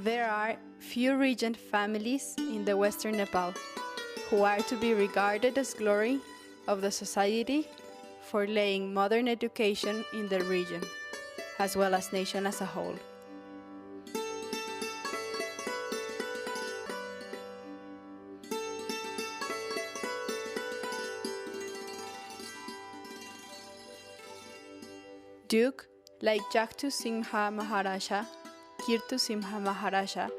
There are few regent families in the Western Nepal who are to be regarded as glory of the society for laying modern education in the region, as well as nation as a whole. Duke like Jaktu Simha Maharaja, Kirtu Simha Maharaja,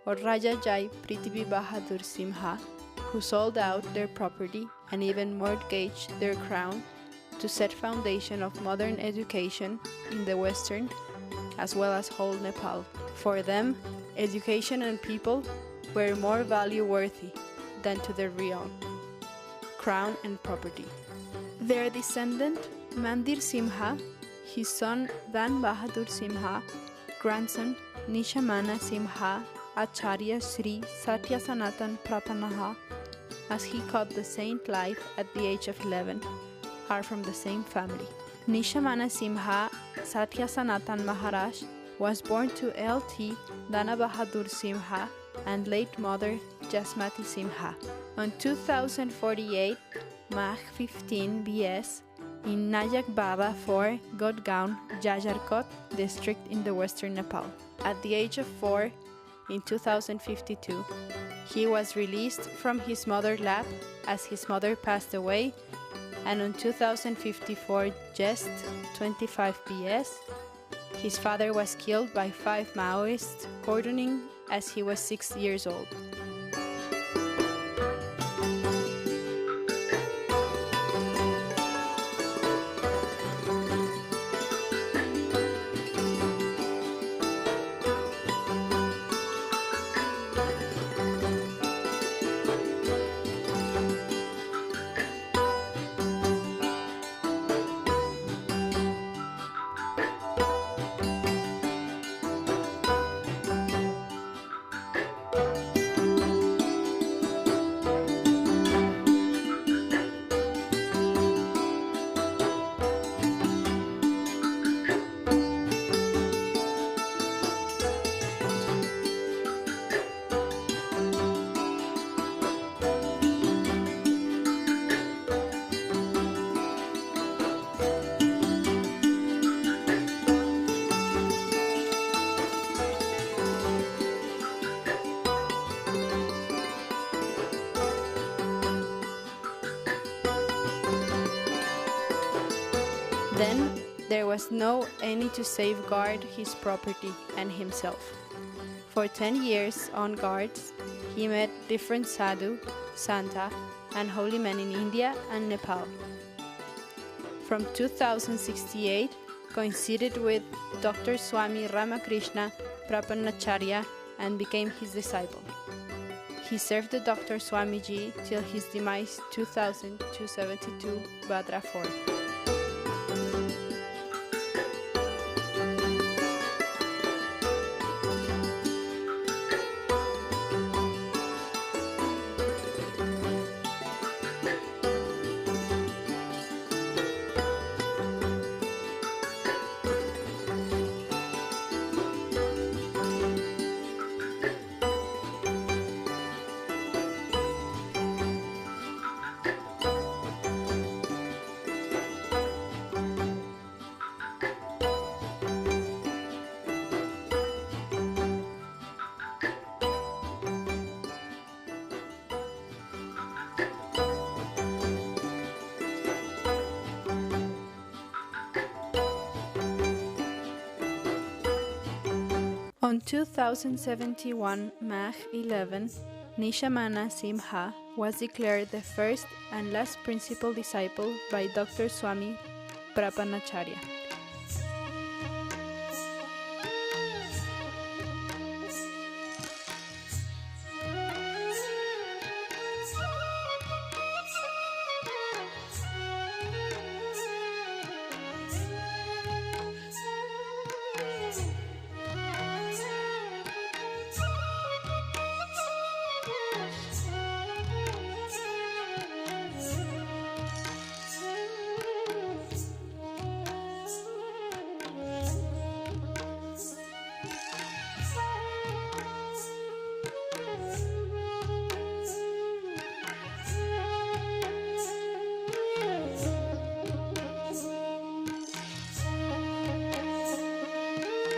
or Raja Jai Prithvi Bahadur Simha, who sold out their property and even mortgaged their crown to set foundation of modern education in the Western as well as whole Nepal. For them, education and people were more value-worthy than to their realm, crown and property. Their descendant, Mandir Simha, his son Dan Bahadur Simha, grandson Nishamana Simha, Acharya Sri Satya Sanatan Prapanaha, as he caught the saint life at the age of 11, are from the same family. Nishamana Simha Satya Sanatan Maharaj was born to L.T. Dana Bahadur Simha and late mother Jasmati Simha on 2048 Mach 15 BS in Nayak Baba 4, Godgaon, Jajarkot district in the western Nepal. At the age of 4, in 2052, he was released from his mother's lap as his mother passed away, and on 2054 Jest 25 BS, his father was killed by 5 Maoists cordoning as he was 6 years old. Then there was no any to safeguard his property and himself. For 10 years on guards, he met different sadhu, santa, and holy men in India and Nepal. From 2068, coincided with Dr. Swami Ramakrishna Prapanacharya and became his disciple. He served the Dr. Swamiji till his demise 2272 Bhadra 4. On 2071 Mach 11, Nishamana Simha was declared the first and last principal disciple by Dr. Swami Prapanacharya.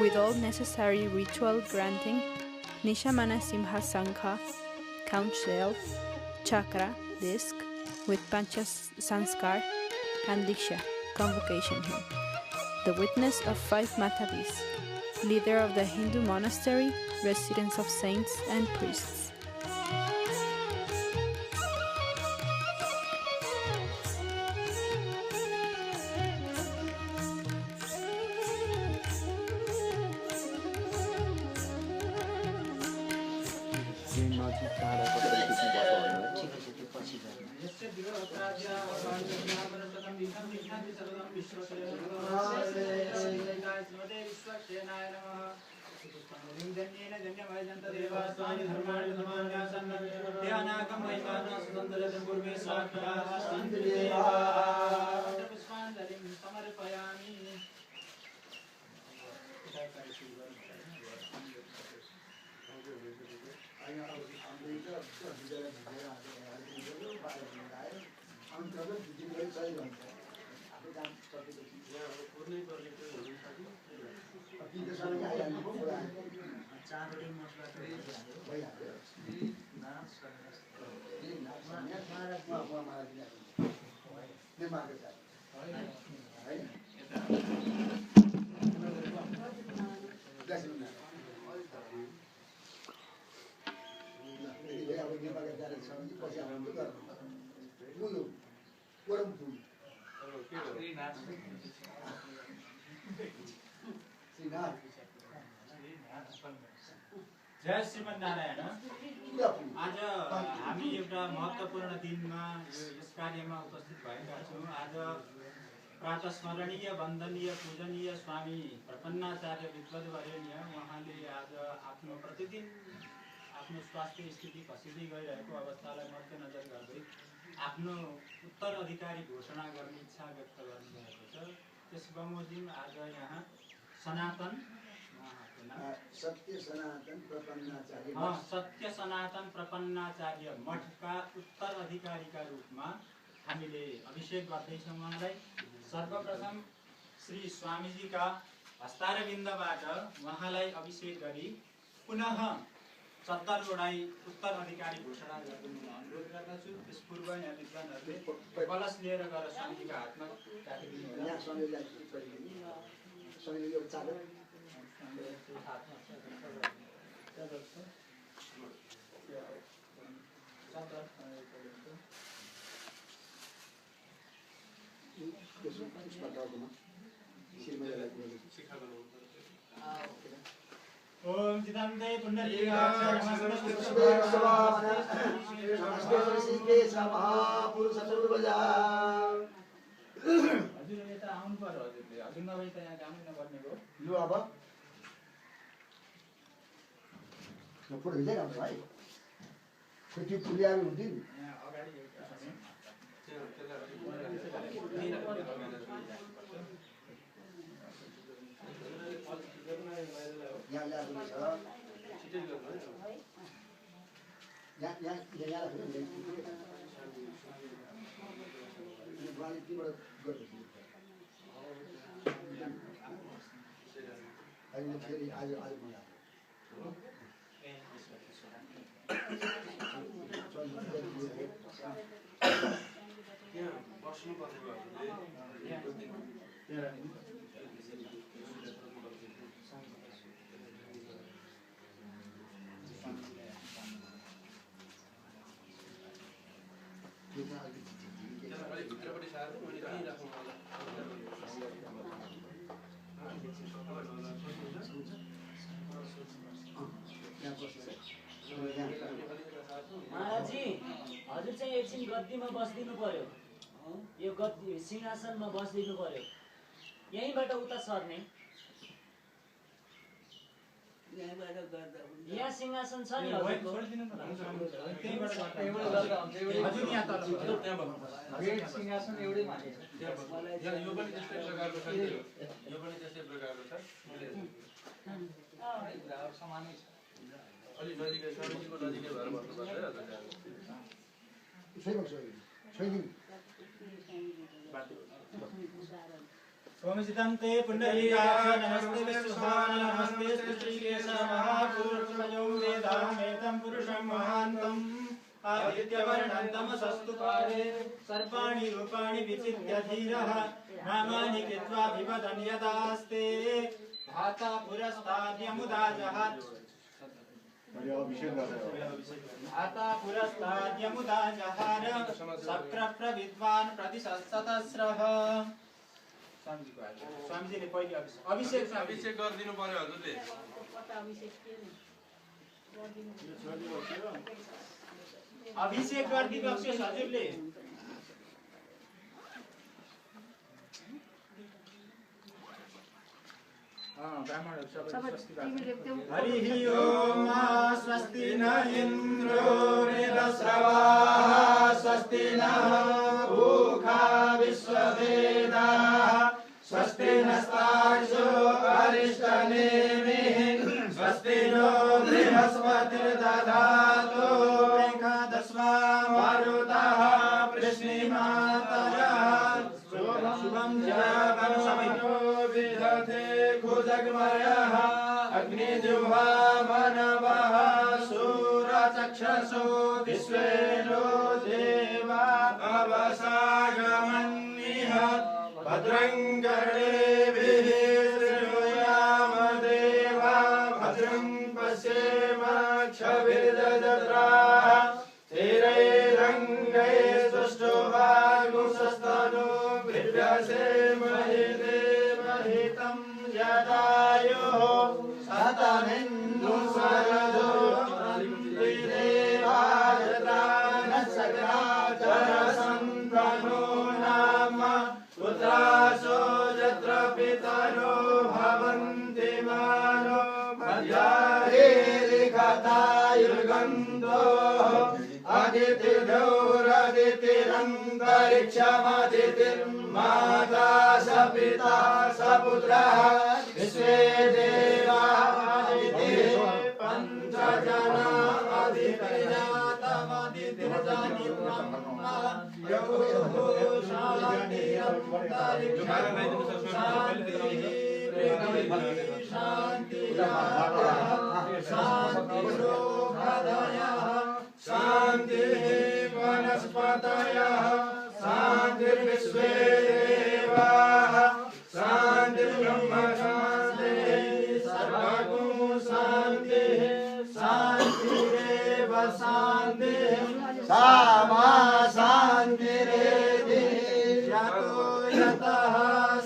with all necessary ritual granting Nishamana Simha Sankha, count shell, chakra, disc, with Pancha Sanskar and Diksha, convocation hymn. The witness of 5 Matavis, leader of the Hindu monastery, residence of saints and priests. जय श्रीमन्नारायण। आज हामी एउटा महत्त्वपूर्ण दिनमा यस कार्यमा उपस्थित भएका छौँ। आज प्रातस्मरणीय वन्दनीय पूजनीय स्वामी प्रपन्नाचार्य विद्वद्वरेण्य उहाँले आज आफ्नो प्रतिदिन आफ्नो स्वास्थ्य स्थिति खसिँदै गइरहेको अवस्थालाई मध्यनजर गर्दै आफ्नो उत्तराधिकारी घोषणा गर्ने इच्छा व्यक्त गर्नुभएको छ। त्यस बमोजिम आज यहाँ सनातन सत्य सनातन प्रपन्नाचार्य मठका उत्तराधिकारीका रूपमा हामीले अभिषेक गर्दैछौँ उहाँलाई। सर्वप्रथम श्री स्वामीजीका हस्तारविन्दबाट उहाँलाई अभिषेक गरी पुनः 70 वटाई उत्तराधिकारी घोषणा गरिदिनु अनुरोध गर्दछु। त्यस पूर्व यहाँ विद्वानहरूले कलश लिएर गएर स्वामीजीका हातमा राखिदिनु होला। ओम चिदानंदे पुंडरीकाक्षाय हजुर यता आउनु पर्यो हजुरले। हजुर नभए त यहाँ कामै नगर्ने हो। लु अब फोटो खिचाइरहनु भाइ खोइ पुलियाहरू हुन्थ्यो नि यहाँ अगाडि एउटा छ यहाँ ल्याएको छ यहाँ अहिले फेरि आज मगाएको यहाँ बस्नु पर्ने भित्रपट्टि सार्नु मैले त्यहीँ राख्नु महाराजी हजुर चाहिँ एकछिन गद्दीमा बस्दिनु पर्यो। यो गद्दी सिंहासनमा बस्दिनु पर्यो। यहीँबाट उता सर्ने यहाँ सिंहासन छ नि हजुरको। सिंहासन एउटै माने यो पनि त्यस्तै प्रकारको छ यो पनि त्यस्तै प्रकारको छ समानै छ। अलि नजिकै स्वामीजीको नजिकै भएर बस्नुपर्छ है ओम सिद्धंते पुंडरीकाक्ष नमस्ते विश्वभावन नमस्ते श्रीकेश महापुरुषमयो वेदामेतं पुरुषं महान्तं आदित्यवर्णं तमसस्तु पारे सर्पाणि रूपाणि विचित्य धीरः नामानि कृत्वा विवदन् यदास्ते धाता पुरस्ताद्यमुदा जहात् धाता पुरस्ताद्यमुदा जहार शक्रप्रविद्वान् प्रतिशतस्रः। स्वामीजीले पहिले अभिषेक गरिदिनु पर्यो हजुरले। अभिषेक गरिदिनुहोस् हजुरले। हरिः ओम स्वस्ति न इन्द्रो वेदस्रवाः स्वस्ति नः पूषा विश्ववेदाः स्वस्ति नस्तार्क्ष्यो अरिष्टनेमिः स्वस्ति नो बृहस्पतिर्दधातु एकादशमारुतः वृष्णिमातरः शुभं जगं समितो विदधे खुजगमयः अग्निजुह्वा मनवः सूरचक्षुषो विश्वेनो देवा अवसागमन्निह भद्रं कर्णेभिः शृणुयाम देवा भद्रं पश्येमाक्षभिर्दधातुः स्थिरैरङ्गैः सुष्ठुवागुंसस्तनो बिभ्यसेमहि देवहितं यदायुः शतमिन्दु शरदो देवायत्रानसकराचरसन्तनो नाम पुत्रासो यत्र पितरो भवन्ति मानो मध्याहेरिकथायुर्गन्धोः अदितिर्दौरदितिरन्तरिक्षमदितिर्माता स पिता स पुत्रः विश्वे देवाः पञ्चजना अदितिर्जातमदितिर्जनि ब्रह्म योः शान्तिः वनस्पतयः शान्तिर्विश्वे देवाः शान्तिर्ब्रह्म शान्तिः सर्वगुण शान्तिः शान्तिरेव शान्तिः सामा शान्तिरेधि यतो यतः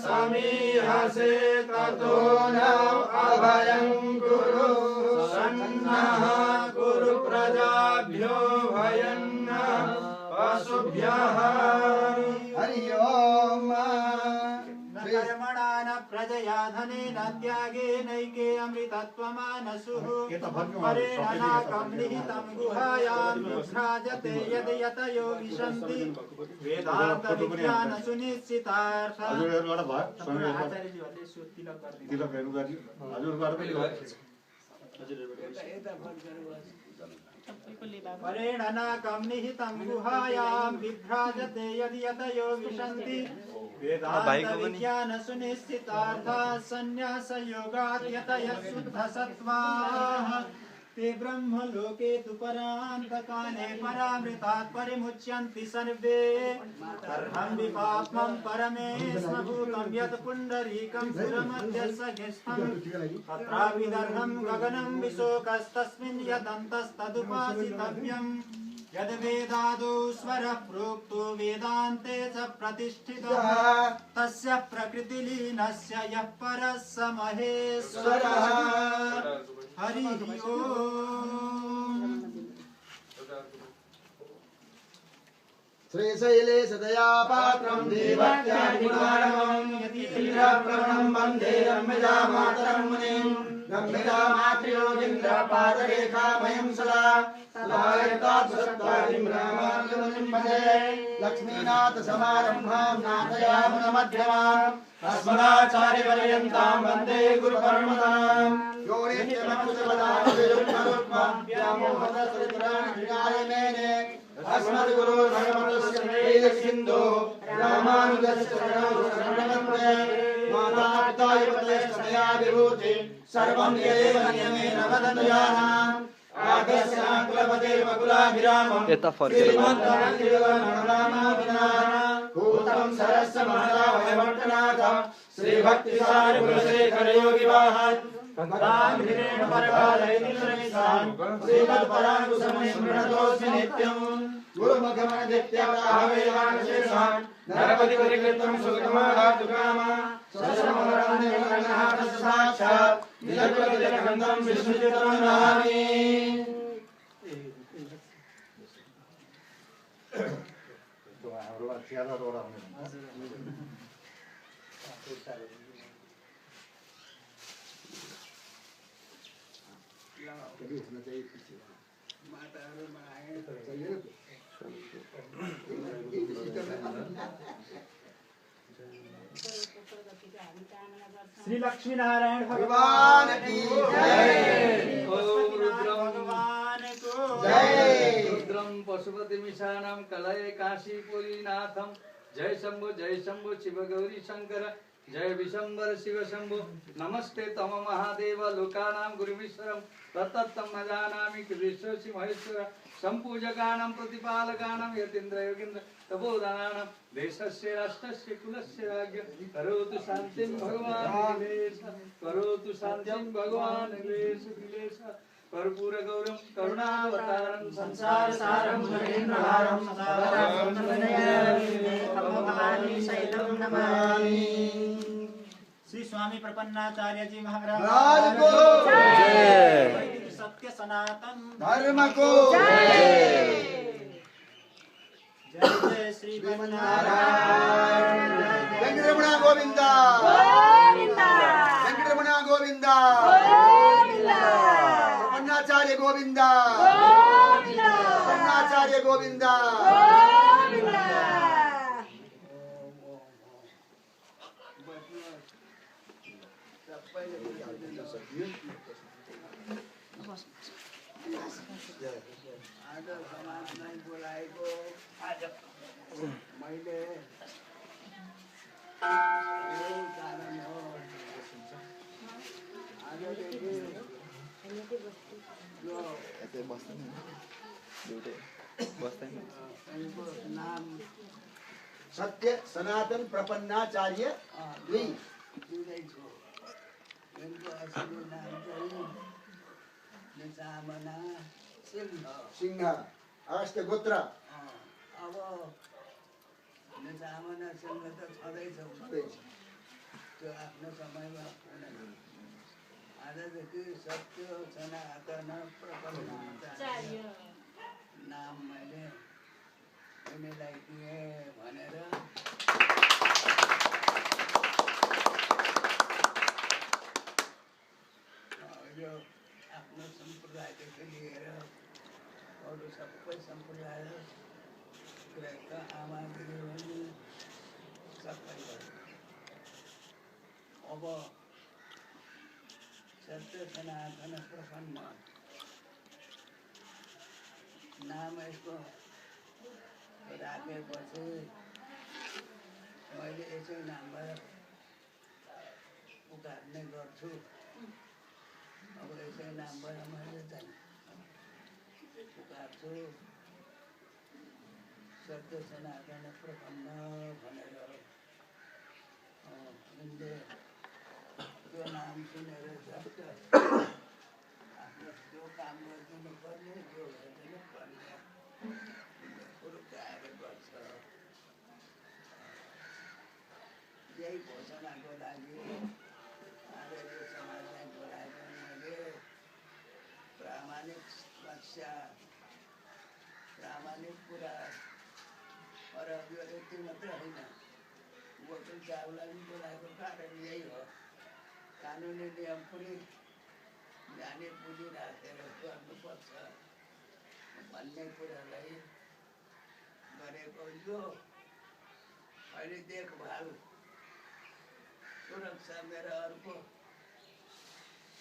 समीहसे ततो न अभयं कुरु सन्नः कुरु प्रजाभ्यो भयन्न पशुभ्यः। हरि ओम। कर्मणा न प्रजया धनेन त्यागेनैके अमृतत्वमानसुः परेण नाकं निहितं गुहायां विभ्राजते यद् यतयो विशन्ति वेदान्तविज्ञान सुनिश्चितार्थ। आचार्यजीहरूले तिलक परेण नाकं निहितं गुहायां विभ्राजते यदि यतयो विशन्ति वेदान्तविज्ञान सुनिश्चितार्थाः संन्यासयोगात् यतयः शुद्धसत्त्वाः ते ब्रह्मलोके तु परान्तकाले परामृतात् परिमुच्यन्ति सर्वे। अर्हं विपाप्मं परमेश्वरभूतं यत् पुण्डरीकं सुरमध्यसहिस्थं तत्राविदर्हं गगनं विशोकस्तस्मिन् यदन्तस्तदुपासितव्यम्। यद् वेदादौ स्वरः प्रोक्तो वेदान्ते च प्रतिष्ठितः तस्य प्रकृतिलीनस्य यः परः स महेश्वरः। हरिः ओम्। श्रीशैले सदया पात्रं देवत्यादिगुणाणं यतीन्द्रप्रवणं वन्दे रम्यजामातरं मुनिं गम्भीरामात्र्योगीन्द्रपादरेखामयं सदा लायतात्सत्तादिं रामानुजमुनिं भजे। लक्ष्मीनाथसमारम्भां नाथयामुनमध्यमाम् अस्मदाचार्यपर्यन्तां वन्दे गुरुपरम्पराम्। यो नित्यमच्युतपदाम्बुजयुग्मरुक्माभ्यामोहतसरितराणिनायमेने अस्मद्गुरो भगवतस्य सिन्धो रामानुजस्य शरणौ शरणमन्ये। विभूति सर्वं यदेव नियमेन वदन्तु यानाम् आदर्शनाकुलपते वकुलाभिरामम् भूतं सरस्य महदाभयवर्तनाथ श्रीभक्तिसार कुलशेखर योगी वाहन भक्ताभिरेण परकालयतिश्रमिसान् श्रीमत्पराङ्कुशमुनिं प्रणतोऽस्मि नित्यम् गुरुमुखमनदित्यावेवाक्षेषान् नरपतिपरिकृतं सुगतमाघातुकामा ससमवरन्निर्मलनाथस्य साक्षात् निजकुलतिलकन्दं विष्णुचितं नमामि। श्री लक्ष्मी नारायण भगवान की जय। ओम रुद्रम भगवान को जय। रुद्रम पशुपतिमिषाणां कलये काशीपुरीनाथं जय शंभो शिव गौरी शंकर जय विशंबर शिव शंभो नमस्ते तम महादेव लोकानां गुरुमीश्वरं तत्तत्तं न जानामि कृष्णोऽसि महेश्वर संपूजकानां प्रतिपालकानां यतीन्द्र योगीन्द्र तपोधनानां देशस्य राष्ट्रस्य कुलस्य राज्ञ करोतु शान्तिं भगवान् निलेश करोतु शान्तिं भगवान् निलेश कर्पूर गौरम करुणावतारम संसार सारम भजेन्द्रहारम श्री स्वामी प्रपन्नाचार्य जी महाराज को जय। सत्य सनातन धर्म को जय। जय श्री नारायण वेंकटरमण गोविंदा वेंकटरमण गोविंदा प्रपन्नाचार्य गोविंदा प्रपन्नाचार्य गोविंदा। आज समाजलाई बोलाएको आज मैले यही कारण हो आजदेखि यो नाम सत्य सनातन प्रपन्नाचार्य दिँदैछु। यसको असली नाम चाहिँ निचामना सिंह सिंह अगस्त्य गोत्र। अब निचामना सिंह त छँदैछ त्यो आफ्नो समयमा हुँदैन। आजदेखि सत्य सनातन प्रपन्नाचार्य नाम मैले उनीलाई दिएँ भनेर यो आफ्नो सम्प्रदायदेखि लिएर अरू सबै सम्प्रदाय ग्रहका आमा दिदीबहिनी सबै अब सत्य सनातन प्रपन्न नाम यसको राखेपछि मैले यसै नामबाट पुकार्ने गर्छु। अब यसै नामबाट मैले चाहिँ पुकार्छु सत्य सनातन प्रपन्न भनेर। उनले त्यो नाम सुनेर झट्ट आफ्नो त्यो काम गरिदिनु पर्ने त्यो गरिदिनु पर्ने पुरुकाएर गर्छ। यही घोषणाको लागि आज यो समाजलाई बोलाएको मैले प्रामाणिक समस्या प्रामाणिक कुरा तर यो यति मात्रै होइन वकिल साहबलाई पनि बोलाएको कारण यही हो। कानुनी नियम पनि जानी बुझी राखेर गर्नुपर्छ भन्ने कुरालाई गरेको यो अहिले देखभाल सुरक्षा मेरो अर्को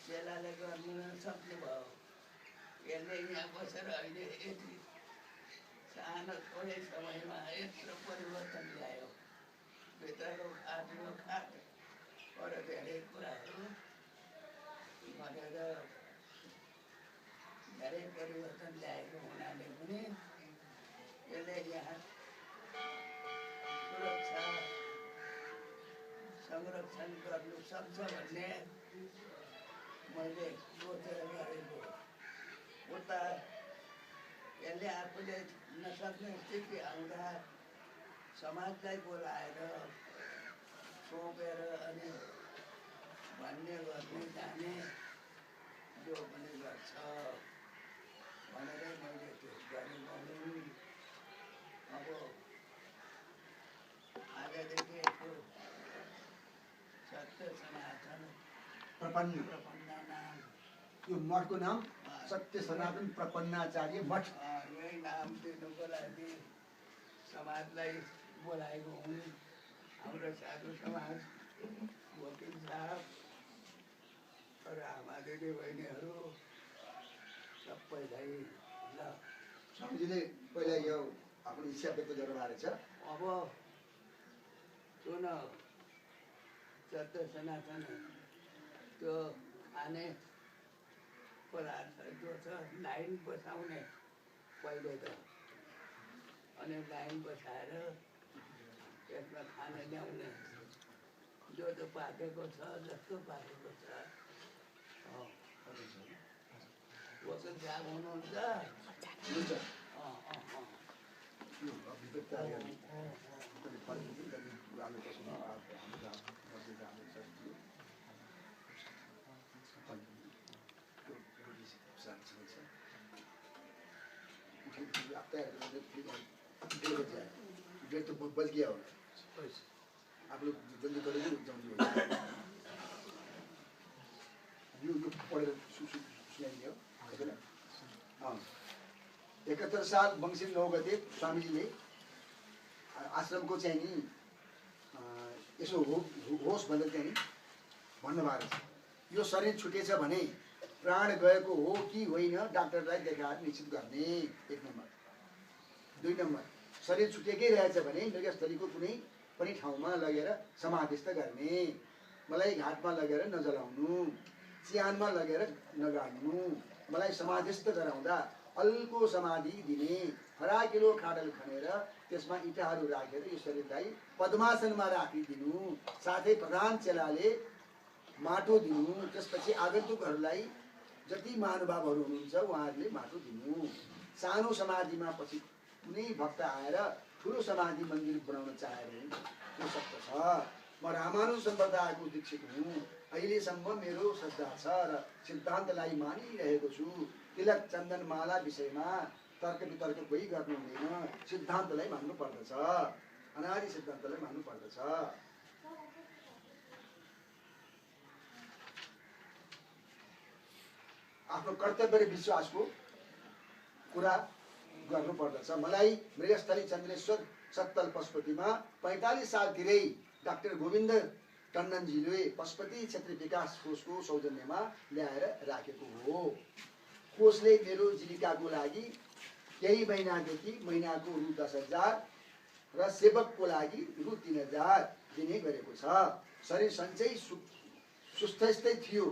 चेलाले गर्नु नसक्ने भयो। यसले यहाँ बसेर अहिले यति सानो थोरै समयमा यत्रो परिवर्तन ल्यायो। भित्रको खाटको खाट अरू धेरै कुराहरू धेरै परिवर्तन ल्याएको हुनाले पनि यसले यहाँ सुरक्षा संरक्षण गर्नु सक्छ भन्ने मैले सोचेर गरेको। उता यसले आफूले नसक्ने स्थिति आउँदा समाजलाई बोलाएर सोपेर अनि भन्ने गर्ने जाने जो पनि गर्छ भनेर मैले त्यो गरेको। अब आजदेखि यसको सत्य सनातन प्रपन्न नाम, यो मठको नाम सत्य सनातन प्रपन्नाचार्य मठ। यही नाम दिनुको लागि समाजलाई बोलाएको हुँ। हाम्रो साधु समाज, वकिल साहब र आमा दिदी बहिनीहरू सबैलाई ल स्वामीजीले पहिला यो आफ्नो इच्छा व्यक्त गर्नुभएको छ। अब सुन सत्य सनातन त्यो खाने पदार्थ जो छ लाइन बसाउने पहिले त, अनि लाइन बसाएर त्यसमा खाना ल्याउने जो पाकेको छ जस्तो पाकेको छ। वकिल साहब हुनुहुन्छ? हुन्छ। डेढ़ तो बच गया होगा, आप लोग जल्दी करोगे रुक जाऊंगी। यो पढेर सुनाइदियो। 71 साल मङ्सिर 9 गते स्वामीजीले आश्रमको चाहिँ नि यसो होस् भनेर चाहिँ भन्नुभएको छ। यो शरीर छुटेछ भने प्राण गएको हो कि होइन डाक्टरलाई देखाएर निश्चित गर्ने, 1 नम्बर। 2 नम्बर, शरीर छुटेकै रहेछ भने मृगस्थलीको कुनै पनि ठाउँमा लगेर समाधिस्थ गर्ने, मलाई घाटमा लगेर नजलाउनु, चिहानमा लगेर नगाड्नु, मलाई समाधिस्थ गराउँदा अल्को समाधि दिने, फराकिलो खाडल खनेर त्यसमा इँटाहरू राखेर यो शरीरलाई पद्मासनमा राखिदिनु, साथै प्रधान चेलाले माटो दिनु, त्यसपछि आगन्तुकहरूलाई जति महानुभावहरू हुनुहुन्छ उहाँहरूले माटो दिनु। सानो समाधिमा पछि कुनै भक्त आएर ठुलो समाधि मन्दिर बनाउन चाहे भने त्यो सक्छ छ। म रामानुज सम्प्रदायको दीक्षित हुँ। अहिलेसम्म मेरो श्रद्धा छ र सिद्धान्तलाई मानिरहेको छु। तिलक चन्दन माला विषयमा तर्क वितर्क कोही गर्नु हुँदैन, सिद्धान्तलाई मान्नु पर्दछ, अनादि सिद्धान्तलाई मान्नु पर्दछ। आफ्नो कर्तव्य र विश्वासको कुरा गर्नु पर्दछ। मलाई मृगस्थली चन्द्रेश्वर सत्तल पशुपतिमा 45 सालतिरै डाक्टर गोविन्द टन्डनजीले पशुपति क्षेत्र विकास कोषको सौजन्यमा ल्याएर राखेको हो। कोषले मेरो जीविकाको लागि केही महिनादेखि महिनाको रु 10,000 र सेवकको लागि रु 3,000 दिने गरेको छ। शरीर सन्चै सुस्थै थियो,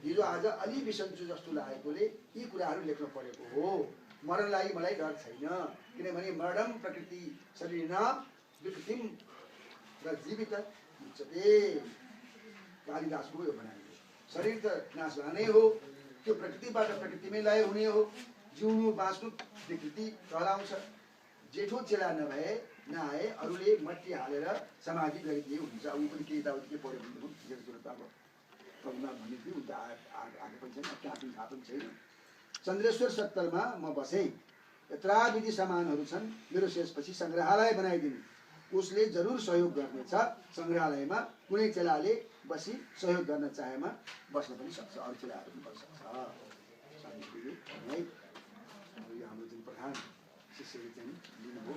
हिजो आज अलि बिसन्चो जस्तो लागेकोले यी कुराहरू लेख्न परेको हो। मरणलाई मलाई डर छैन, किनभने मरणम प्रकृति शरीरनाम विकृतिम र जीवित मुच्यते। कालिदासको यो भनाइ हो। शरीर त नाश हुने हो, त्यो प्रकृतिबाट प्रकृतिमै लय हुने हो। जिउनु बाँच्नु विकृति कहलाउँछ। जेठो चेला नआए अरूले मट्टी हालेर समाधि गरिदिए हुन्छ। ऊ पनि केही यताउति के पऱ्यो भने त अब कविमा भन्ने थियो, उता आएको पनि छैन, कापी पनि छैन। चन्द्रेश्वर सत्तलमा म बसेँ। यत्रा विधि सामानहरू छन्। मेरो शेषपछि सङ्ग्रहालय बनाइदिनु। उसले जरुर सहयोग गर्नेछ। सङ्ग्रहालयमा कुनै चेलाले बसी सहयोग गर्न चाहेमा बस्न पनि सक्छ, अरू चेलाहरू पनि बस्न सक्छ। हाम्रो जुन प्रधान शिष्यले चाहिँ लिनुभयो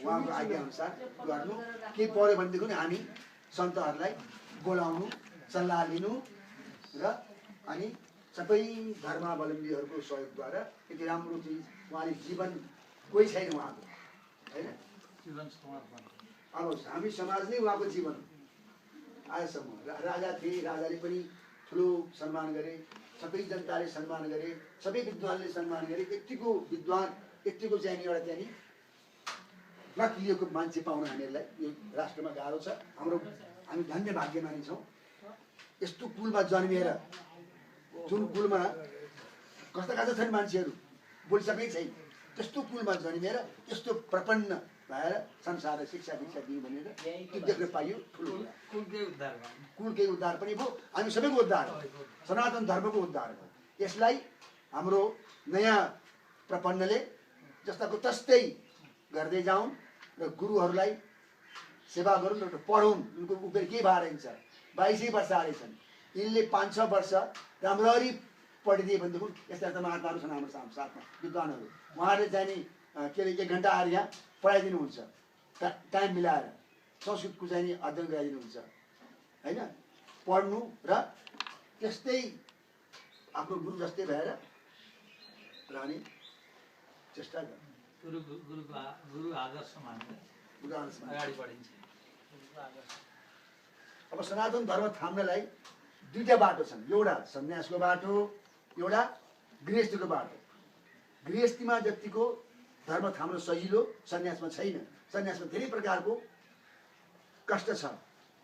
उहाँको आज्ञा अनुसार गर्नु। के पऱ्यो भनेदेखि हामी सन्तहरूलाई बोलाउनु, सल्लाह लिनु र अनि सबै धर्मावलम्बीहरूको सहयोगद्वारा यति राम्रो चिज उहाँले जीवन कोही छैन उहाँको, होइन? अब हामी समाज नै उहाँको जीवन आजसम्म। राजा थिए, राजाले पनि ठुलो सम्मान गरे, सबै जनताले सम्मान गरे, सबै विद्वानले सम्मान गरे। यतिको विद्वान, यतिको चाहिँ एउटा चाहिँ लक लिएको मान्छे पाउन हामीहरूलाई यो राष्ट्रमा गाह्रो छ। हामी धन्य भाग्यमानी छौँ। यस्तो कुलमा जन्मिएर, जुन कुलमा कस्ता कस्ता छन् मान्छेहरू बोलिसकेकै छैन, त्यस्तो कुलमा जन्मिएर यस्तो प्रपन्न भएर संसारलाई शिक्षा दीक्षा दियो भनेर त्यो देख्न पाइयो। ठुलो कुलकै उद्धार पनि भयो, हामी सबैको उद्धार हो, सनातन धर्मको उद्धार हो। यसलाई हाम्रो नयाँ प्रपन्नले जस्ताको तस्तै गर्दै जाउँ र गुरुहरूलाई सेवा गरौँ र पढौँ। उनको उमेर के भएर छ, 22 वर्ष आएछन्। यिनले 5-6 वर्ष राम्ररी पढिदिए भनेदेखि यस्ता यस्ता महात्माहरू छन् हाम्रो साथमा, विद्वानहरू। उहाँहरूले चाहिँ नि के अरे 1 घन्टा आएर यहाँ पढाइदिनुहुन्छ, टाइम मिलाएर संस्कृतको चाहिँ नि अध्ययन गराइदिनुहुन्छ होइन। पढ्नु र त्यस्तै आफ्नो गुरु जस्तै भएर रहने चेष्टा गर्नु। गुरु आदर्श मानेर अगाडि बढिन्छ। अब सनातन धर्म थाम्नलाई 2टा बाटो छन्। एउटा सन्यासको बाटो, एउटा गृहस्थीको बाटो। गृहस्थीमा जतिको धर्म थाम्न सजिलो सन्यासमा छैन। सन्यासमा धेरै प्रकारको कष्ट छ,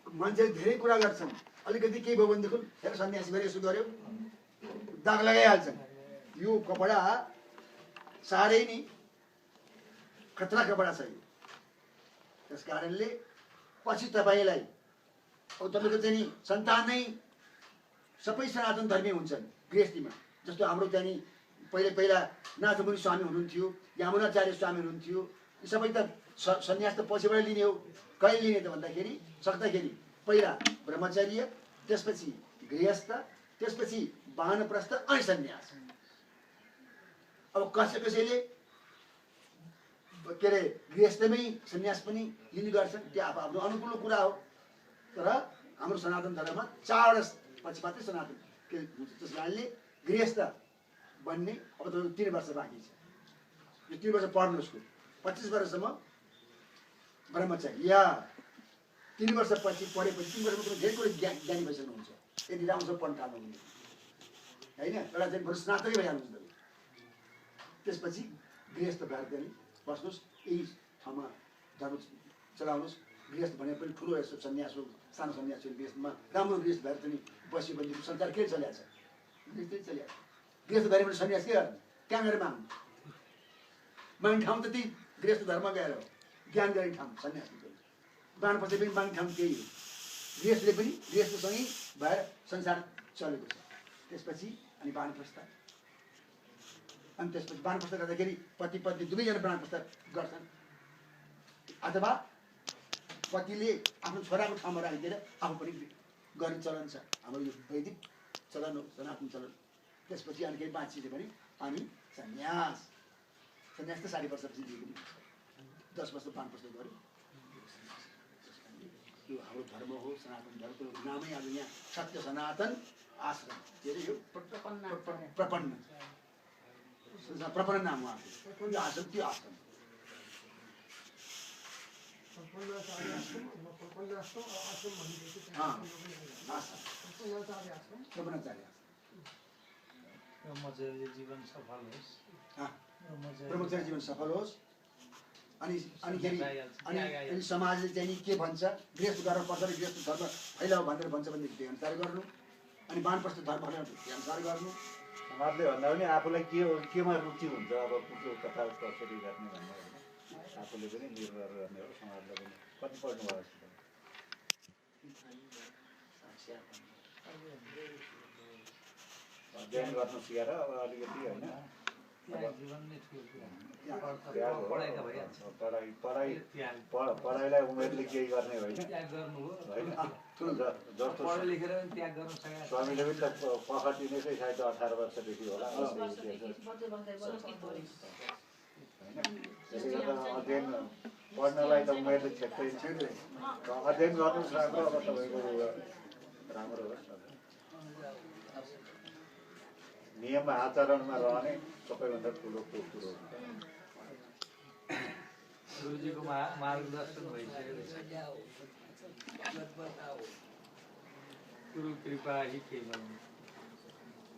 मान्छेले धेरै कुरा गर्छन्। अलिकति केही भयो भनेदेखि हेर सन्यासी फेरि यसो गर्यो, दाग लगाइहाल्छन्। यो कपडा साह्रै नै खतरा कपडा छ यो। त्यस कारणले पछि तपाईँलाई अब तपाईँको चाहिँ नि सन्तान नै सबै सनातन धर्मी हुन्छन् गृहस्थीमा। जस्तो हाम्रो चाहिँ नि पहिला नाथमुनि स्वामी हुनुहुन्थ्यो, यमुनाचार्य स्वामी हुनुहुन्थ्यो। यी सबै त सन्यास त पछिबाट लिने हो। कहिले लिने त भन्दाखेरि सक्दाखेरि पहिला ब्रह्मचर्य, त्यसपछि गृहस्थ, त्यसपछि वानप्रस्थ अनि सन्यास। अब कसैले के अरे गृहस्थमै सन्यास पनि लिने गर्छन्, त्यो आफ्नो अनुकूल कुरा हो। तर हाम्रो सनातन धर्ममा 4वटा पछि मात्रै सनातन के हुन्छ। त्यस कारणले गृहस्थ बन्ने अब तपाईँको 3 वर्ष बाँकी छ। यो 3 वर्ष पढ्नुहोस्। 25 वर्षसम्म ब्रह्मचर्य, या 3 वर्षपछि पढेपछि 3 वर्षमा तपाईँ धेरै कुरो ज्ञानी भइसक्नुहुन्छ यदि राम्रोसँग पढ्न थाल्नुहुन्छ होइन। एउटा चाहिँ स्नातकै भइहाल्नुहुन्छ तपाईँ। त्यसपछि गृहस्थ भएर चाहिँ बस्नुहोस्, यही ठाउँमा धर्म चलाउनुहोस्। गृहस्थ भने पनि ठुलो यस्तो सन्यास हो, सानो सन्यास हो। गृहस्थमा राम्रो गृहस्थ भएर चाहिँ बस्यो भनेदेखि संसार के चलिरहेको छ, गृहस्थै चलिरहेको छ। गृहस्थ भएर पनि सन्यास के गर्नु, कहाँ गएर माग्नु। माग्ने ठाउँ त त्यही गृहस्थ धर्म गएर हो, ज्ञान गर्ने ठाउँ सन्यास। वानप्रस्थ पनि माग्ने ठाउँ त्यही हो। गृहस्थले पनि गृहस्थसँगै भएर संसार चलेको छ। त्यसपछि अनि वानप्रस्थ, अनि त्यसपछि वानप्रस्थ गर्दाखेरि पति पत्नी दुवैजना वानप्रस्थ गर्छन्, अथवा पतिले आफ्नो छोराको ठाउँमा राखिदिएर आफू पनि गर्ने चलन छ। हाम्रो यो वैदिक चलन हो, सनातन चलन। त्यसपछि अनि केही बाँचियो भने अनि सन्यास। सन्यास त 60 वर्षपछि दिएको नि, 10 वर्ष वानप्रस्थ गऱ्यो। यो हाम्रो धर्म हो, सनातन धर्मको नामै अब यहाँ सत्य सनातन आश्रम के अरे यो प्रपन्न नाम हो आफ्नो। यो आश्रम त्यो आश्रम ब्रह्मचर्य जीवन सफल होस्। ब्रह्मचर्य जीवन सफल होस्। अनि समाजले चाहिँ नि के भन्छ, गृहस्थ धर्म पर्छ र गृहस्थ धर्म फैलाऊ भनेर भन्छ भनेदेखि त्यही अनुसार गर्नु। अनि वानप्रस्थ धर्म भनेर त्यही अनुसार गर्नु। समाजले भन्दा पनि आफूलाई केमा रुचि हुन्छ, अब कुरो कथा कसरी गर्ने भन्ने होइन, आफूले पनि निर्भर गर्ने हो। समाजलाई पनि कति पढ्नु भएको छ अध्ययन गर्नु सिकाएर अब अलिकति होइन पढाइलाई उमेरले केही गर्ने होइन होइन। जस्तो स्वामीले पनि त पखटिने चाहिँ सायद 18 वर्षदेखि होला होइन। त्यसले गर्दा अध्ययन पढ्नलाई त उमेरले छेक्दै छैन। अध्ययन गर्नुहोस् राम्रो, अब तपाईँको राम्रो होस्। नियम आचरणमा रहने सबैभन्दा ठुलो कुरो हो। गुरुजीको मार्गदर्शन भइसकेको छ। गुरु कृपा ही केवल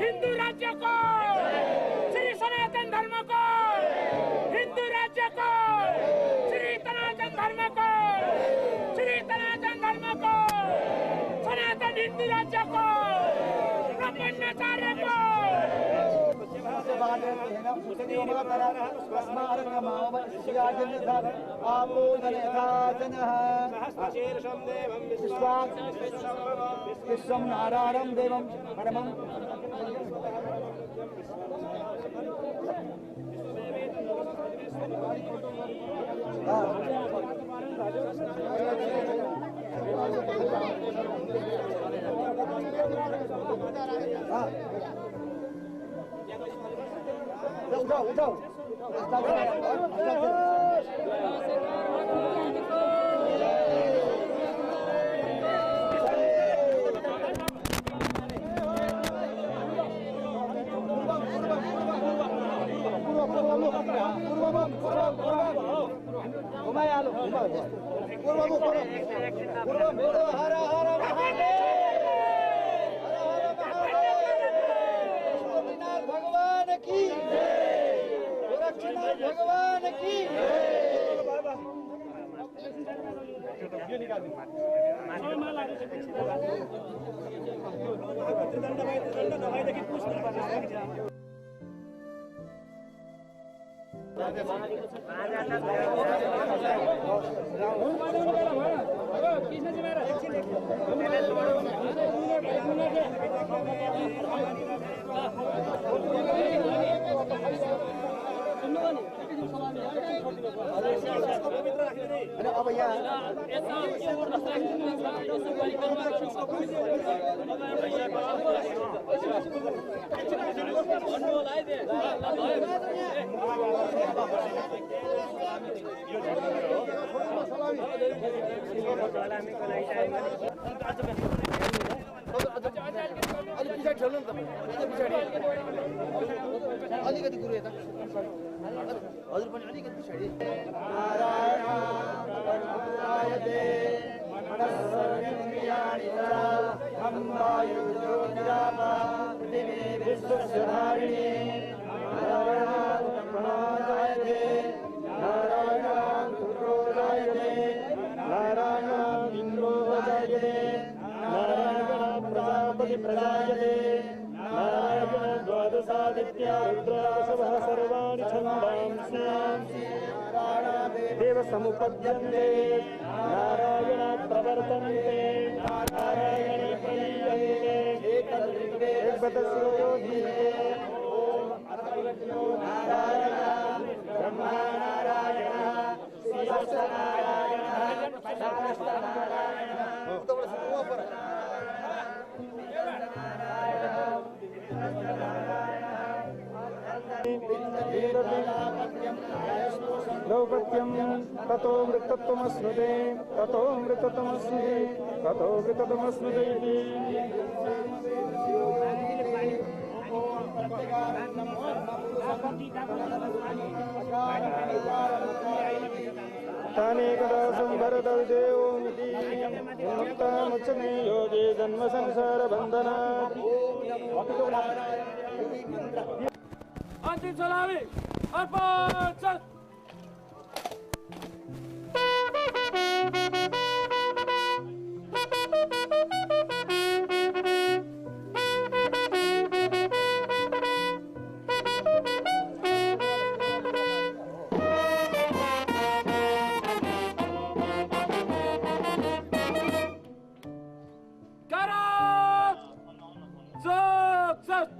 हिंदू राज्य को, श्री सनातन धर्म को, हिंदू राज्य को, श्री सनातन धर्म को, श्री सनातन धर्म को, सनातन हिंदू राज्य को, प्रपन्नाचार्य को। विश्वं नारायणं देवं परमं उठाओ भगवान की भगवान की अब अलिकति कुरो यता हजुर पनि अलिकति पछाडि नारायणते मनस्सर्वेन्द्रियाणि च हम्बायुज्योतिरापा पृथिवी विश्वस्य धारिणी नारायणात् ब्रह्मा जायते नारायणात् रुद्रो जायते नारायणात् इन्द्रो जायते नारायणात् प्रजापति प्रजायते नारायणात् द्वादशादित्या रुद्रावसवः सर्वाणि छन्दांसि देव समुपद्यन्ते नारायणात् प्रवर्तन्ते नारायणे प्रीयन्ते एकतस्योधीये नारायण ब्रह्मा नारायण नारायण लौकत्यं ततो मृतत्वमस्नुते ततो मृतत्वमस्नुते ततो मृतत्वमस्नुते इति तानेकदा संवरदविदेवोमिति उन्मुक्तामुच्यते योगे जन्म संसारबन्धनात्। अंतिम सलामी अर्पण। Success!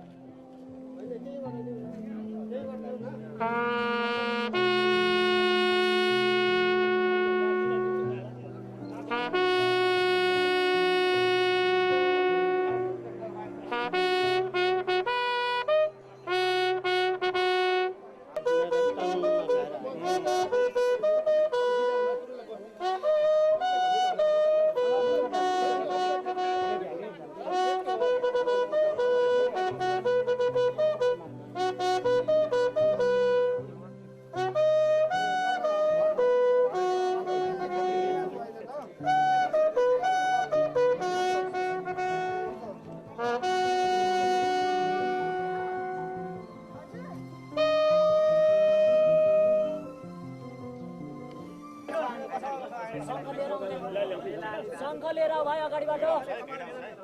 शङ्ख लिएर भाइ अगाडिबाट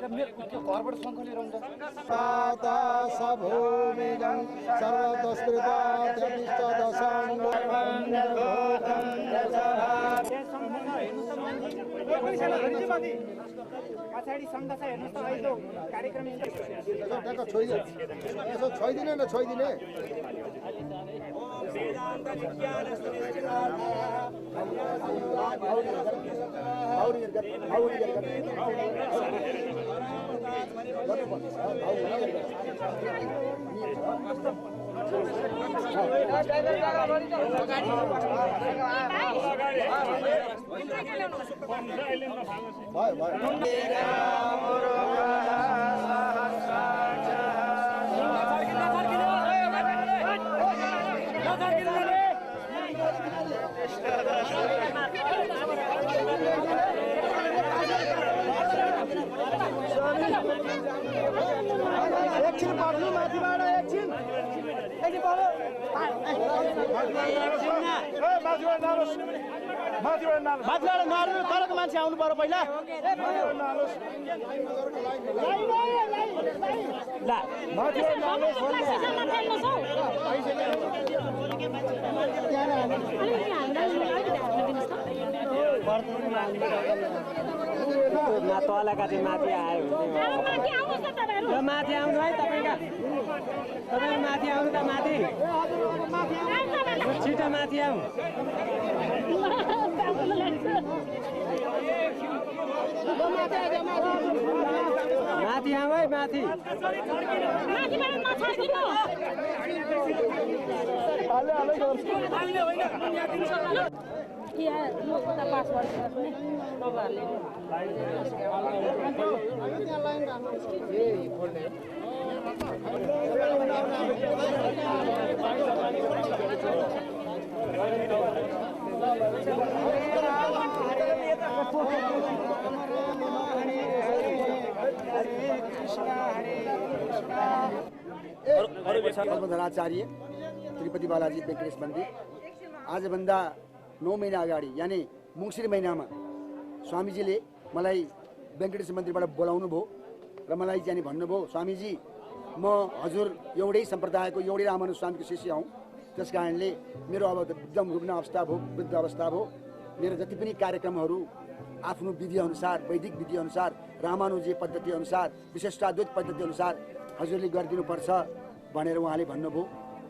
घरबाट शङ्ख लिएर आउँछ पाता सभूमिजं सर्वतस्कृता त्यतिष्ठ पछाडि सङ्घ छ हेर्नुहोस् त अहिले कार्यक्रम छोइदिने न छोइदिने एकछिन पर्नु माथिबाट एकछिन माथिबाट नार्नु तलको मान्छे आउनु पर्यो पहिला तलका चाहिँ माथि आयो माथि आउनु है तपाईँका तपाईँ माथि आउनु त माथि छिटो माथि आऊ माथि आऊ है माथि धराचार्य तिरुपति बालाजी वेंकटेश मन्दिर आजभन्दा 9 महिना अगाडि यानी मुङ्सिर महिनामा स्वामीजीले मलाई वेंकटेश मन्दिरबाट बोलाउनु भयो र मलाई चाहिँ भन्नुभयो स्वामीजी म हजुर एउटै सम्प्रदायको एउटै रामानुज स्वामीको शिष्य हुँ त्यस कारणले मेरो अब एकदम रुग्ण अवस्था भयो वृद्ध अवस्था भयो मेरो जति पनि कार्यक्रमहरू आफ्नो विधि अनुसार वैदिक विधि अनुसार रामानुजी पद्धति अनुसार विशिष्टाद्वैत पद्धति अनुसार हजुरले गरिदिनुपर्छ भनेर उहाँले भन्नुभयो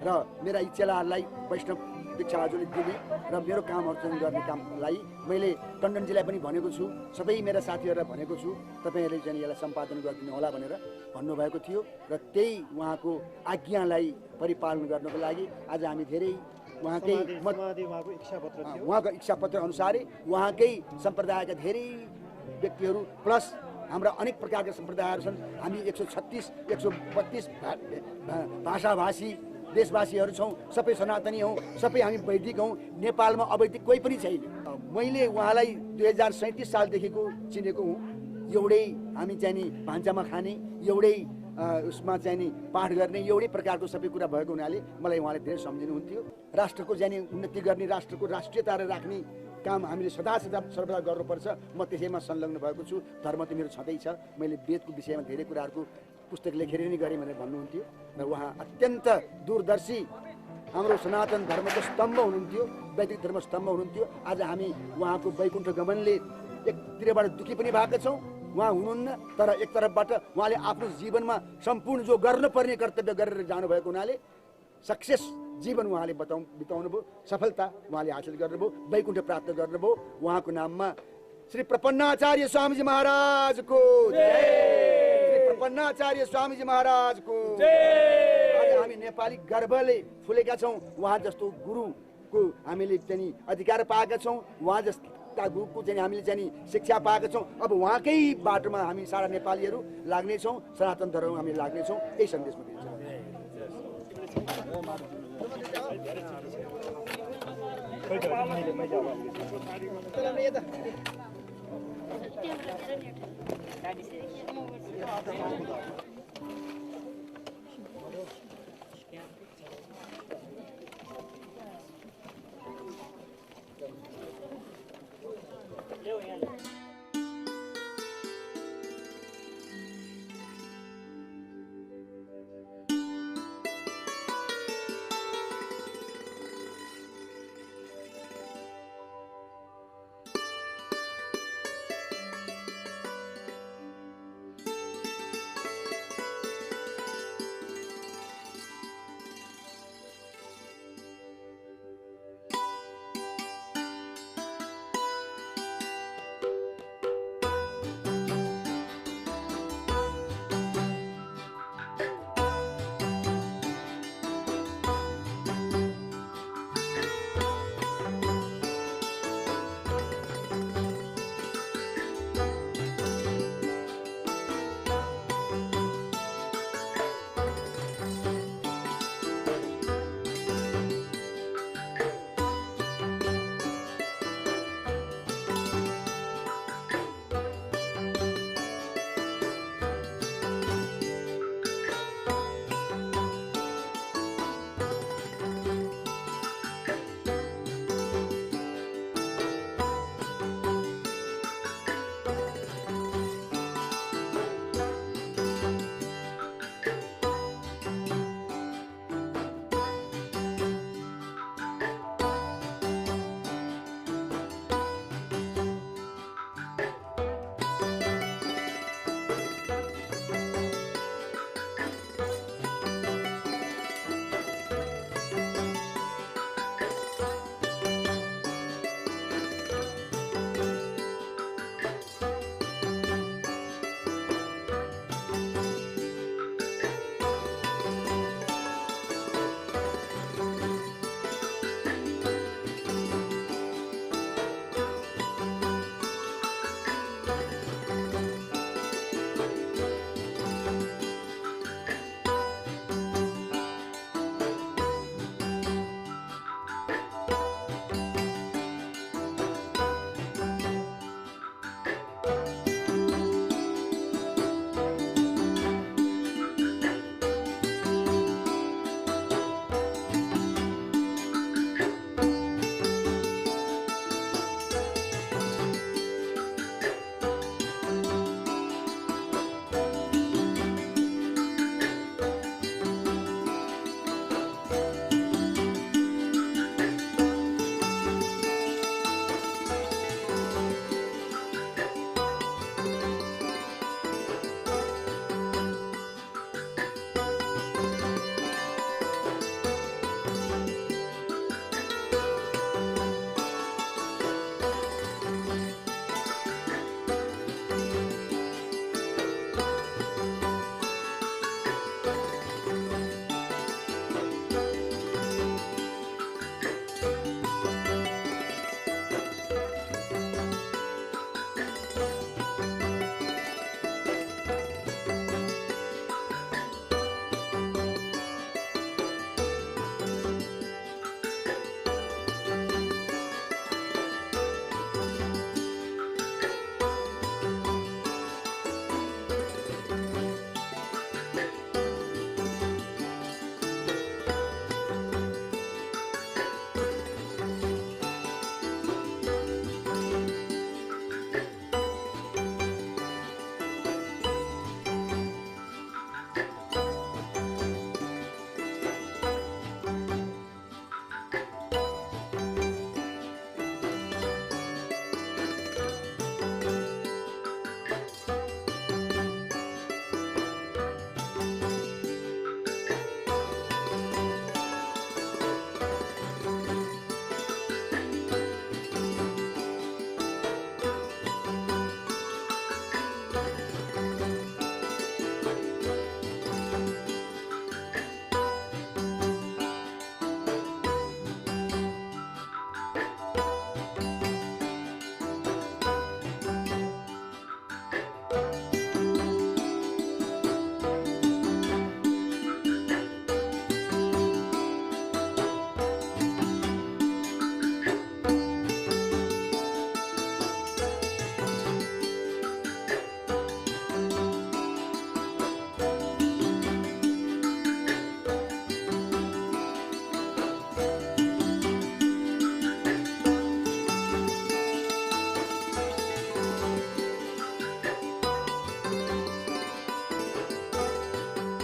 र मेरा इच्छालाई वैष्णव दीक्षा हजुरले दिने र मेरो कामहरू चाहिँ गर्ने कामलाई मैले टन्डनजीलाई पनि भनेको छु सबै मेरा साथीहरूलाई भनेको छु तपाईँहरूले चाहिँ यसलाई सम्पादन गरिदिनु होला भनेर भन्नुभएको थियो र त्यही उहाँको आज्ञालाई परिपालन गर्नको लागि आज हामी धेरै उहाँकै उहाँको इच्छापत्र अनुसारै उहाँकै सम्प्रदायका धेरै व्यक्तिहरू प्लस हाम्रा अनेक प्रकारका सम्प्रदायहरू छन् हामी 136 132 भाषाभाषी देशवासीहरू छौँ सबै सनातनी हौँ सबै हामी वैदिक हौँ नेपालमा अवैदिक कोही पनि छैन मैले उहाँलाई 2037 सालदेखिको चिनेको हुँ एउटै हामी चाहिँ नि भान्सामा खाने एउटै उसमा चाहिँ नि पाठ गर्ने एउटै प्रकारको सबै कुरा भएको हुनाले मलाई उहाँले धेरै सम्झिनुहुन्थ्यो राष्ट्रको चाहिँ उन्नति गर्ने राष्ट्रको राष्ट्रियता राख्ने काम हामीले सदा सर्वदा गर्नुपर्छ म त्यसैमा संलग्न भएको छु धर्म त मेरो छँदैछ मैले वेदको विषयमा धेरै कुराहरूको पुस्तक लेखेर नै गरेँ भनेर भन्नुहुन्थ्यो र उहाँ अत्यन्त दूरदर्शी हाम्रो सनातन धर्मको स्तम्भ हुनुहुन्थ्यो वैदिक धर्म स्तम्भ हुनुहुन्थ्यो आज हामी उहाँको वैकुण्ठ गमनले एकतिरबाट दुखी पनि भएका छौँ उहाँ हुनुहुन्न तर एक तर्फबाट उहाँले आफ्नो जीवनमा सम्पूर्ण जो गर्नुपर्ने कर्तव्य गरेर जानुभएको हुनाले सक्सेस जीवन उहाँले बिताउनु भयो सफलता उहाँले हासिल गर्नुभयो वैकुण्ठ प्राप्त गर्नुभयो उहाँको नाममा श्री प्रपन्नाचार्य स्वामीजी महाराजको जय श्री प्रपन्नाचार्य स्वामीजी महाराजको जय आज हामी नेपाली गर्वले फुलेका छौँ उहाँ जस्तो गुरुको हामीले चाहिँ अधिकार पाएका छौँ उहाँ जस्ता गुरुको चाहिँ हामीले चाहिँ शिक्षा पाएका छौँ अब उहाँकै बाटोमा हामी सारा नेपालीहरू लाग्नेछौँ सनातन धर्म हामी लाग्नेछौँ यही सन्देशमा दिन्छौँ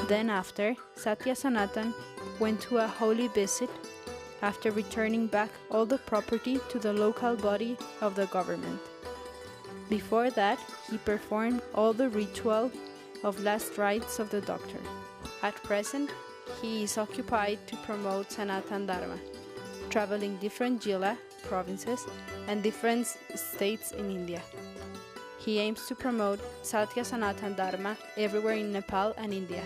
Then after, Satya Sanatan went to a holy visit after returning back all the property to the local body of the government. Before that, he performed all the ritual of last rites of the doctor. At present, he is occupied to promote Sanatan Dharma, traveling different Jilla, provinces, and different states in India. He aims to promote Satya Sanatan Dharma everywhere in Nepal and India.